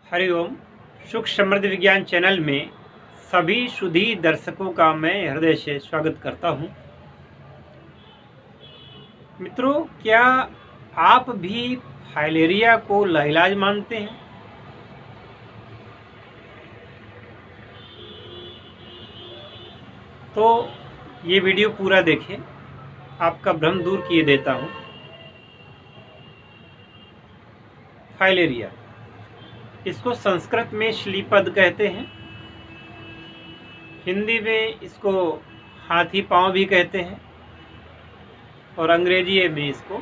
हरिओम। सुख समृद्ध विज्ञान चैनल में सभी सुधी दर्शकों का मैं हृदय से स्वागत करता हूं। मित्रों, क्या आप भी फाइलेरिया को लाइलाज मानते हैं? तो ये वीडियो पूरा देखें, आपका भ्रम दूर किए देता हूं। फाइलेरिया, इसको संस्कृत में श्लीपद कहते हैं, हिंदी में इसको हाथी पांव भी कहते हैं और अंग्रेजी में इसको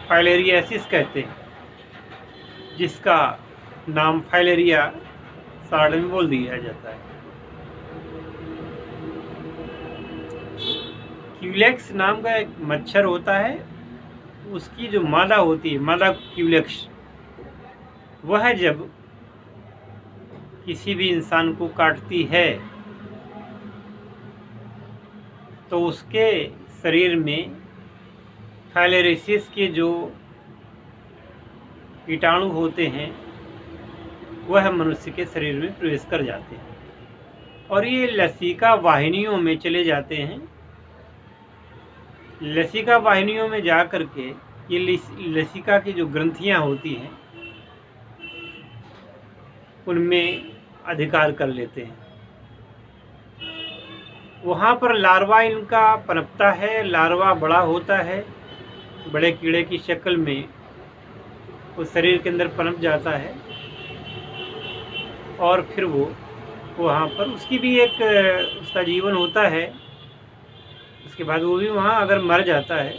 फाइलेरियासिस कहते हैं, जिसका नाम फाइलेरिया शॉर्ट में बोल दिया जाता है। क्यूलेक्स नाम का एक मच्छर होता है, उसकी जो मादा होती है, मादा क्यूलेक्स, वह जब किसी भी इंसान को काटती है तो उसके शरीर में फाइलेरियासिस के जो कीटाणु होते हैं वह मनुष्य के शरीर में प्रवेश कर जाते हैं और ये लसिका वाहिनियों में चले जाते हैं। लसिका वाहिनियों में जा कर के ये लसिका की जो ग्रंथियां होती हैं उनमें अधिकार कर लेते हैं। वहाँ पर लार्वा इनका पनपता है। लार्वा बड़ा होता है, बड़े कीड़े की शक्ल में वो शरीर के अंदर पनप जाता है और फिर वो वहाँ पर उसकी भी एक उसका जीवन होता है। उसके बाद वो भी वहाँ अगर मर जाता है,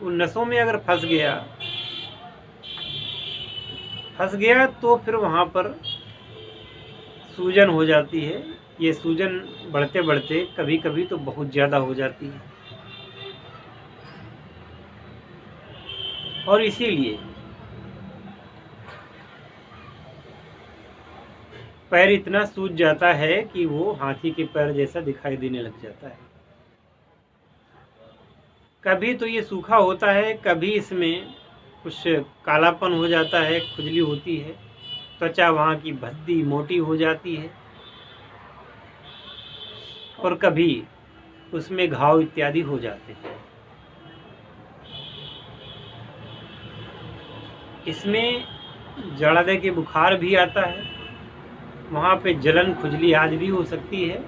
वो नसों में अगर फंस गया तो फिर वहाँ पर सूजन हो जाती है। ये सूजन बढ़ते बढ़ते कभी कभी तो बहुत ज़्यादा हो जाती है और इसीलिए पैर इतना सूज जाता है कि वो हाथी के पैर जैसा दिखाई देने लग जाता है। कभी तो ये सूखा होता है, कभी इसमें कुछ कालापन हो जाता है, खुजली होती है, त्वचा वहाँ की भद्दी मोटी हो जाती है और कभी उसमें घाव इत्यादि हो जाते हैं। इसमें जड़ादे के बुखार भी आता है, वहाँ पे जलन खुजली आदि भी हो सकती है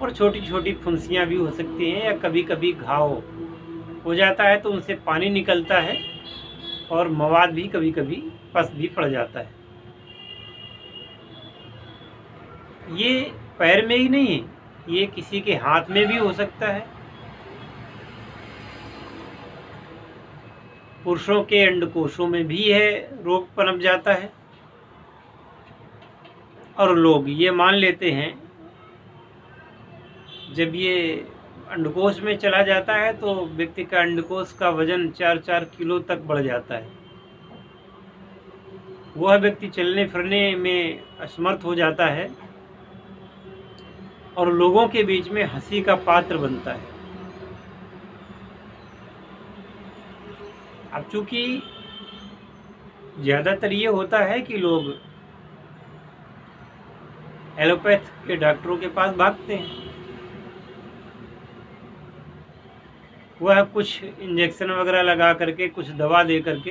और छोटी छोटी फुंसियाँ भी हो सकती हैं या कभी कभी घाव हो जाता है तो उनसे पानी निकलता है और मवाद भी कभी कभी पस भी पड़ जाता है। ये पैर में ही नहीं है, ये किसी के हाथ में भी हो सकता है। पुरुषों के अंडकोशों में भी है रोग पनप जाता है और लोग ये मान लेते हैं जब ये अंडकोश में चला जाता है तो व्यक्ति का अंडकोश का वजन 4-4 किलो तक बढ़ जाता है। वह व्यक्ति चलने फिरने में असमर्थ हो जाता है और लोगों के बीच में हंसी का पात्र बनता है। अब चूंकि ज़्यादातर ये होता है कि लोग एलोपैथ के डॉक्टरों के पास भागते हैं, वह कुछ इंजेक्शन वगैरह लगा करके, कुछ दवा दे करके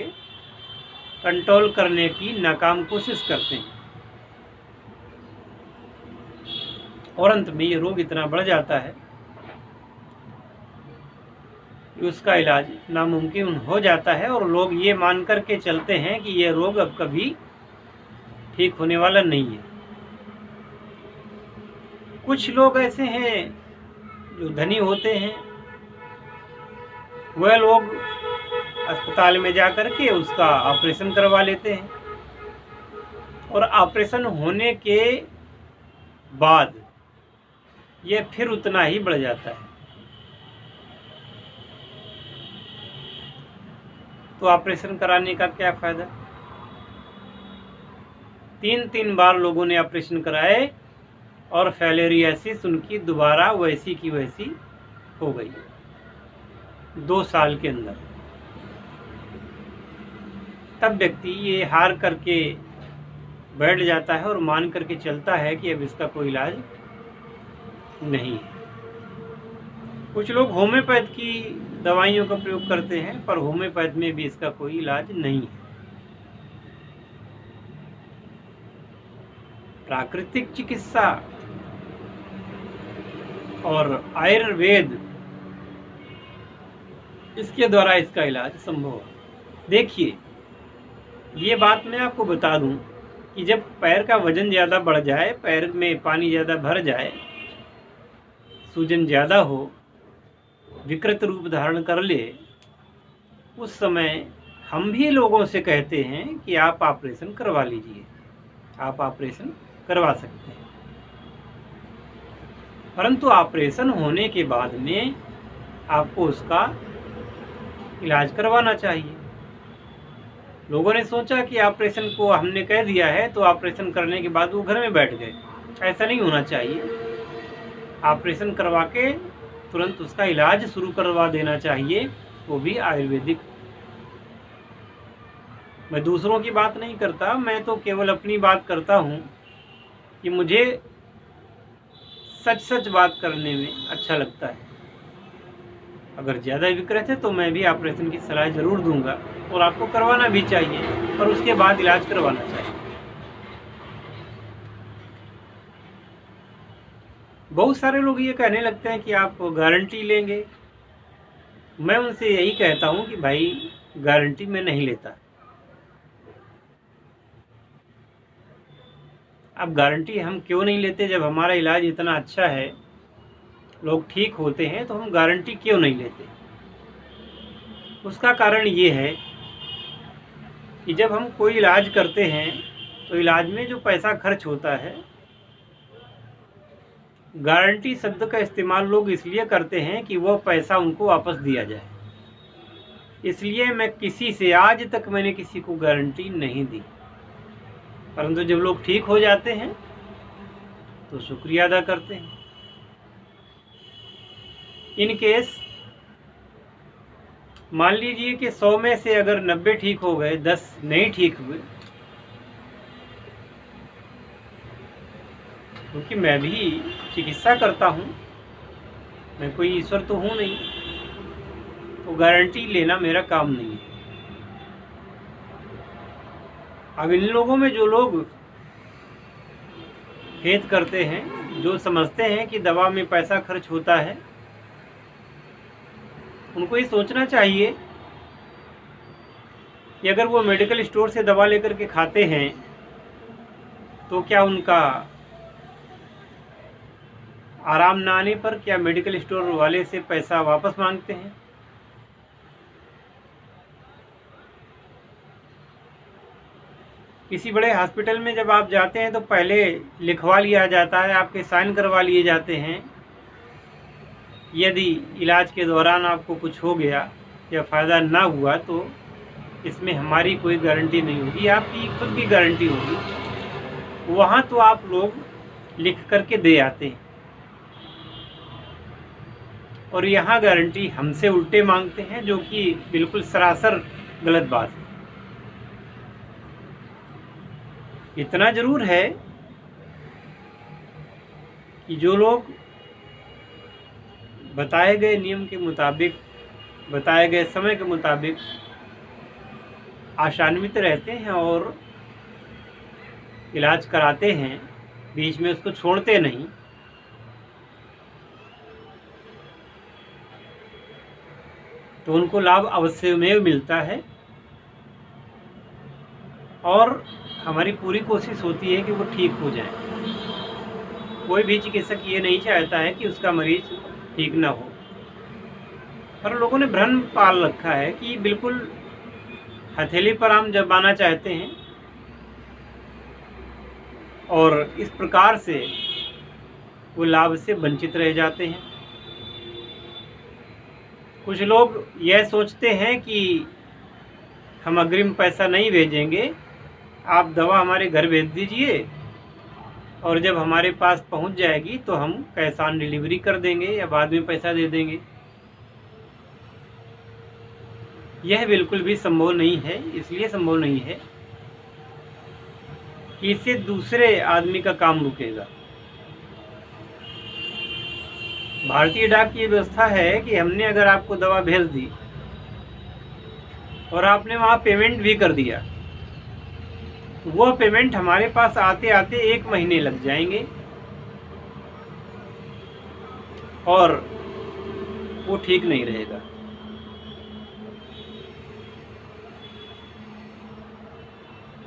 कंट्रोल करने की नाकाम कोशिश करते हैं और अंत में ये रोग इतना बढ़ जाता है कि उसका इलाज नामुमकिन हो जाता है और लोग ये मान कर के चलते हैं कि यह रोग अब कभी ठीक होने वाला नहीं है। कुछ लोग ऐसे हैं जो धनी होते हैं, वह लोग अस्पताल में जा कर के उसका ऑपरेशन करवा लेते हैं और ऑपरेशन होने के बाद यह फिर उतना ही बढ़ जाता है। तो ऑपरेशन कराने का क्या फायदा? 3-3 बार लोगों ने ऑपरेशन कराए और फाइलेरियासिस उनकी दोबारा वैसी की वैसी हो गई 2 साल के अंदर। तब व्यक्ति ये हार करके बैठ जाता है और मान करके चलता है कि अब इसका कोई इलाज नहीं है। कुछ लोग होम्योपैथ की दवाइयों का प्रयोग करते हैं, पर होम्योपैथ में भी इसका कोई इलाज नहीं है। प्राकृतिक चिकित्सा और आयुर्वेद, इसके द्वारा इसका इलाज संभव है। देखिए, ये बात मैं आपको बता दूं कि जब पैर का वजन ज़्यादा बढ़ जाए, पैर में पानी ज़्यादा भर जाए, सूजन ज़्यादा हो, विकृत रूप धारण कर ले, उस समय हम भी लोगों से कहते हैं कि आप ऑपरेशन करवा लीजिए, आप ऑपरेशन करवा सकते हैं। परंतु ऑपरेशन होने के बाद में आपको उसका इलाज करवाना चाहिए। लोगों ने सोचा कि ऑपरेशन को हमने कह दिया है तो ऑपरेशन करने के बाद वो घर में बैठ गए। ऐसा नहीं होना चाहिए। ऑपरेशन करवा के तुरंत उसका इलाज शुरू करवा देना चाहिए, वो भी आयुर्वेदिक। मैं दूसरों की बात नहीं करता, मैं तो केवल अपनी बात करता हूँ कि मुझे सच सच बात करने में अच्छा लगता है। अगर ज़्यादा विकृत है तो मैं भी ऑपरेशन की सलाह ज़रूर दूंगा, और आपको करवाना भी चाहिए, और उसके बाद इलाज करवाना चाहिए। बहुत सारे लोग ये कहने लगते हैं कि आप गारंटी लेंगे। मैं उनसे यही कहता हूँ कि भाई, गारंटी मैं नहीं लेता। अब गारंटी हम क्यों नहीं लेते? जब हमारा इलाज इतना अच्छा है, लोग ठीक होते हैं, तो हम गारंटी क्यों नहीं लेते? उसका कारण ये है कि जब हम कोई इलाज करते हैं तो इलाज में जो पैसा खर्च होता है, गारंटी शब्द का इस्तेमाल लोग इसलिए करते हैं कि वह पैसा उनको वापस दिया जाए। इसलिए मैं किसी से, आज तक मैंने किसी को गारंटी नहीं दी। परंतु जब लोग ठीक हो जाते हैं तो शुक्रिया अदा करते हैं। इन केस मान लीजिए कि 100 में से अगर 90 ठीक हो गए, 10 नहीं ठीक हुए, क्योंकि मैं भी चिकित्सा करता हूँ, मैं कोई ईश्वर तो हूँ नहीं, तो गारंटी लेना मेरा काम नहीं है। अब इन लोगों में जो लोग खेद करते हैं, जो समझते हैं कि दवा में पैसा खर्च होता है, उनको ये सोचना चाहिए कि अगर वो मेडिकल स्टोर से दवा लेकर के खाते हैं तो क्या उनका आराम ना आने पर क्या मेडिकल स्टोर वाले से पैसा वापस मांगते हैं? किसी बड़े हॉस्पिटल में जब आप जाते हैं तो पहले लिखवा लिया जाता है, आपके साइन करवा लिए जाते हैं। यदि इलाज के दौरान आपको कुछ हो गया या फ़ायदा ना हुआ तो इसमें हमारी कोई गारंटी नहीं होगी, आपकी खुद की गारंटी होगी। वहाँ तो आप लोग लिख करके दे आते हैं, और यहाँ गारंटी हमसे उल्टे मांगते हैं, जो कि बिल्कुल सरासर गलत बात है। इतना ज़रूर है कि जो लोग बताए गए नियम के मुताबिक, बताए गए समय के मुताबिक आशान्वित रहते हैं और इलाज कराते हैं, बीच में उसको छोड़ते नहीं, तो उनको लाभ अवश्यमेव मिलता है। और हमारी पूरी कोशिश होती है कि वो ठीक हो जाए। कोई भी चिकित्सक ये नहीं चाहता है कि उसका मरीज ठीक ना हो, पर लोगों ने भ्रम पाल रखा है कि बिल्कुल हथेली पर आम जमाना चाहते हैं, और इस प्रकार से वो लाभ से वंचित रह जाते हैं। कुछ लोग यह सोचते हैं कि हम अग्रिम पैसा नहीं भेजेंगे, आप दवा हमारे घर भेज दीजिए, और जब हमारे पास पहुंच जाएगी तो हम कैश ऑन डिलीवरी कर देंगे या बाद में पैसा दे देंगे। यह बिल्कुल भी संभव नहीं है। इसलिए संभव नहीं है कि इससे दूसरे आदमी का काम रुकेगा। भारतीय डाक की व्यवस्था है कि हमने अगर आपको दवा भेज दी और आपने वहाँ पेमेंट भी कर दिया, तो वो पेमेंट हमारे पास आते आते 1 महीने लग जाएंगे और वो ठीक नहीं रहेगा।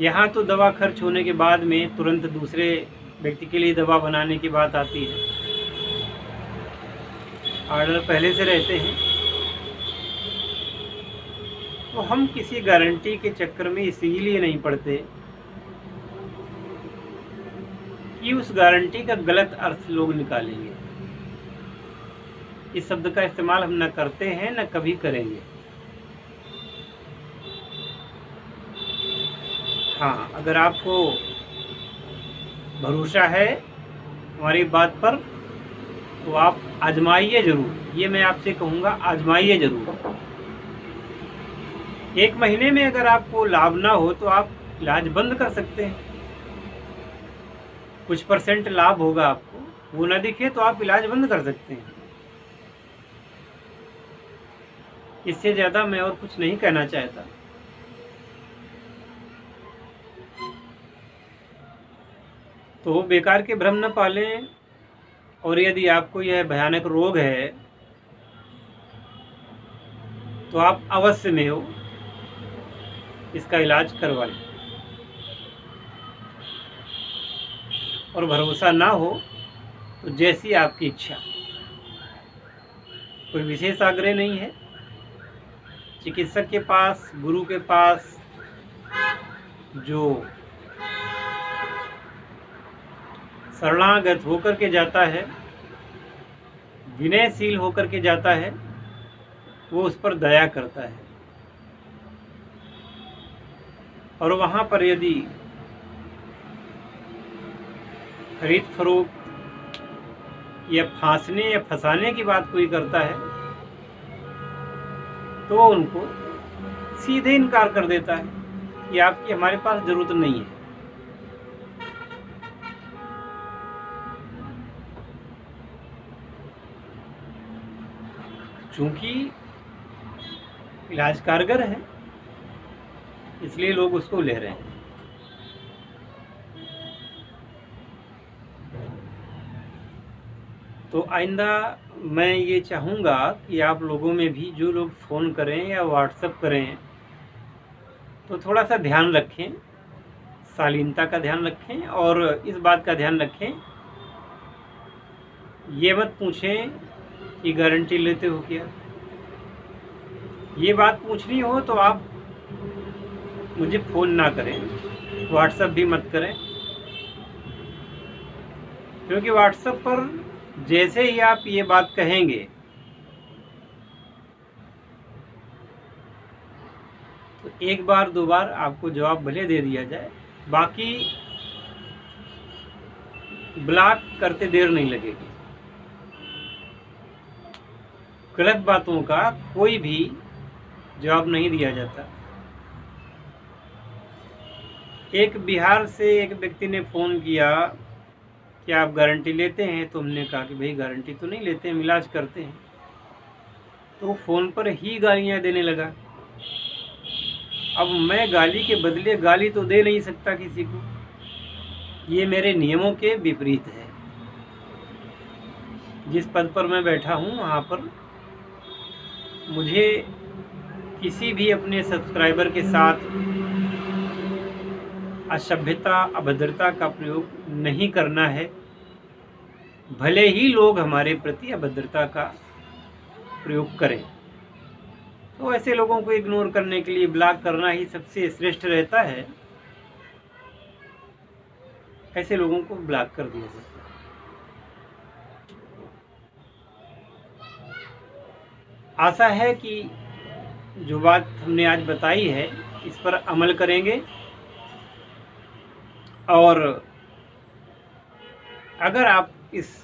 यहाँ तो दवा खर्च होने के बाद में तुरंत दूसरे व्यक्ति के लिए दवा बनाने की बात आती है। ऑर्डर पहले से रहते हैं, तो हम किसी गारंटी के चक्कर में इसीलिए नहीं पड़ते कि उस गारंटी का गलत अर्थ लोग निकालेंगे। इस शब्द का इस्तेमाल हम न करते हैं, न कभी करेंगे। हाँ, अगर आपको भरोसा है हमारी बात पर, तो आप आजमाइए ज़रूर। ये मैं आपसे कहूँगा, आजमाइए ज़रूर। 1 महीने में अगर आपको लाभ ना हो तो आप इलाज बंद कर सकते हैं। कुछ % लाभ होगा आपको, वो ना दिखे तो आप इलाज बंद कर सकते हैं। इससे ज़्यादा मैं और कुछ नहीं कहना चाहता। तो बेकार के भ्रम न पालें, और यदि आपको यह भयानक रोग है तो आप अवश्य में हो इसका इलाज करवाएं। और भरोसा ना हो तो जैसी आपकी इच्छा, कोई विशेष आग्रह नहीं है। चिकित्सक के पास, गुरु के पास जो शरणागत होकर के जाता है, विनयशील होकर के जाता है, वो उस पर दया करता है। और वहाँ पर यदि खरीद फरोख्त या फांसने या फंसाने की बात कोई करता है, तो उनको सीधे इनकार कर देता है कि आपकी हमारे पास ज़रूरत नहीं है। चूँकि इलाज कारगर है, इसलिए लोग उसको ले रहे हैं। तो आइंदा मैं ये चाहूँगा कि आप लोगों में भी जो लोग फ़ोन करें या व्हाट्सएप करें, तो थोड़ा सा ध्यान रखें, शालीनता का ध्यान रखें, और इस बात का ध्यान रखें, ये मत पूछें कि गारंटी लेते हो क्या। ये बात पूछनी हो तो आप मुझे फ़ोन ना करें, व्हाट्सएप भी मत करें, क्योंकि व्हाट्सएप पर जैसे ही आप ये बात कहेंगे तो 1 बार 2 बार आपको जवाब भले दे दिया जाए, बाकी ब्लॉक करते देर नहीं लगेगी। गलत बातों का कोई भी जवाब नहीं दिया जाता। एक बिहार से एक व्यक्ति ने फ़ोन किया कि आप गारंटी लेते हैं, तो हमने कहा कि भाई गारंटी तो नहीं लेते, हम इलाज करते हैं। तो फ़ोन पर ही गालियाँ देने लगा। अब मैं गाली के बदले गाली तो दे नहीं सकता किसी को, ये मेरे नियमों के विपरीत है। जिस पद पर मैं बैठा हूँ वहाँ पर मुझे किसी भी अपने सब्सक्राइबर के साथ असभ्यता, अभद्रता का प्रयोग नहीं करना है, भले ही लोग हमारे प्रति अभद्रता का प्रयोग करें। तो ऐसे लोगों को इग्नोर करने के लिए ब्लॉक करना ही सबसे श्रेष्ठ रहता है। ऐसे लोगों को ब्लॉक कर दिया जाता है। आशा है कि जो बात हमने आज बताई है इस पर अमल करेंगे, और अगर आप इस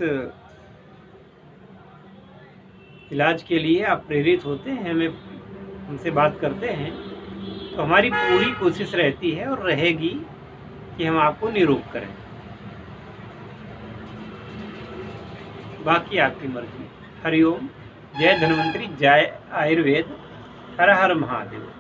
इलाज के लिए आप प्रेरित होते हैं, हमसे बात करते हैं, तो हमारी पूरी कोशिश रहती है और रहेगी कि हम आपको निरोग करें। बाकी आपकी मर्जी। हरिओम। जय धन्वंतरी, जय आयुर्वेद। हर हर महादेव।